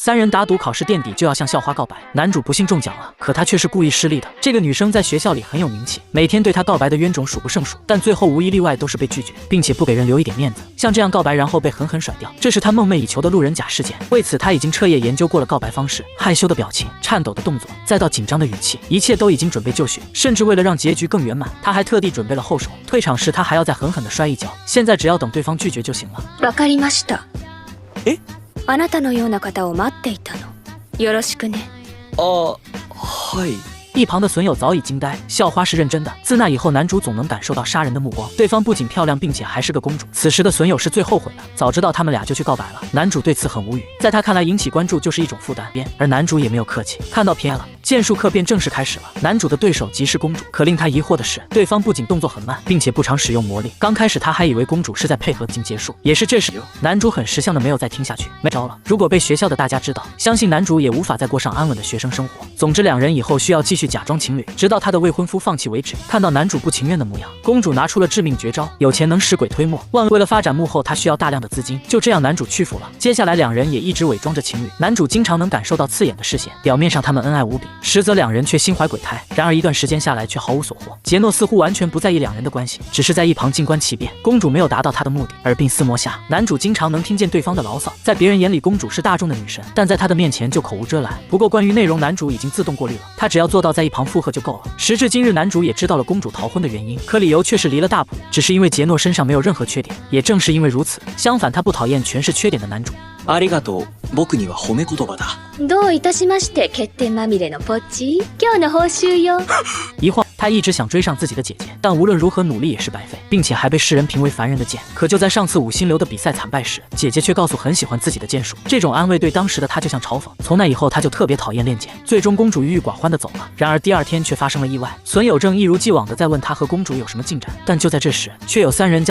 三人打赌考试垫底就要向校花告白，男主不幸中奖了，可他却是故意失利的。这个女生在学校里很有名气，每天对他告白的冤种数不胜数，但最后无一例外都是被拒绝，并且不给人留一点面子。像这样告白然后被狠狠甩掉，这是他梦寐以求的路人甲事件。为此他已经彻夜研究过了告白方式，害羞的表情、颤抖的动作，再到紧张的语气，一切都已经准备就绪。甚至为了让结局更圆满，他还特地准备了后手，退场时他还要再狠狠地摔一跤。现在只要等对方拒绝就行了。わかりました。え？あなたのような方を待っていたの。よろしくね。はい。一旁的损友早已惊呆，校花是认真的。自那以后，男主总能感受到杀人的目光，对方不仅漂亮，并且还是个公主。此时的损友是最后悔的，早知道他们俩就去告白了。男主对此很无语，在他看来，引起关注就是一种负担，而男主也没有客气，看到偏了，剑术课便正式开始了。男主的对手即是公主，可令他疑惑的是，对方不仅动作很慢，并且不常使用魔力。刚开始他还以为公主是在配合进结束，也是这时，男主很识相的没有再听下去，没招了。如果被学校的大家知道，相信男主也无法再过上安稳的学生生活。总之，两人以后需要继续假装情侣，直到他的未婚夫放弃为止。看到男主不情愿的模样，公主拿出了致命绝招，有钱能使鬼推磨。为了发展幕后，他需要大量的资金。就这样，男主屈服了。接下来，两人也一直伪装着情侣。男主经常能感受到刺眼的视线，表面上他们恩爱无比，实则两人却心怀鬼胎。然而一段时间下来，却毫无所获。杰诺似乎完全不在意两人的关系，只是在一旁静观其变。公主没有达到他的目的，耳鬓厮磨下，男主经常能听见对方的牢骚。在别人眼里，公主是大众的女神，但在他的面前就口无遮拦。不过关于内容，男主已经自动过滤了，他只要做到在一旁附和就够了。时至今日，男主也知道了公主逃婚的原因，可理由却是离了大谱，只是因为杰诺身上没有任何缺点。也正是因为如此，相反他不讨厌全是缺点的男主。ありがとう。僕には褒め言葉だ。どういたしまして、欠点まみれのポッチ。今日の報酬よ。一晃，他一直想追上自己的姐姐，但无论如何努力也是白费，并且还被世人评为凡人的贱。可就在上次5星流的比赛惨败时，姐姐却告诉很喜欢自己的剑术。这种安慰对当时的他就像嘲讽。从那以后，他就特别讨厌练剑。最终，公主郁郁寡欢的走了。然而第二天却发生了意外，损友正一如既往的在问他和公主有什么进展，但就在这时，却有3人将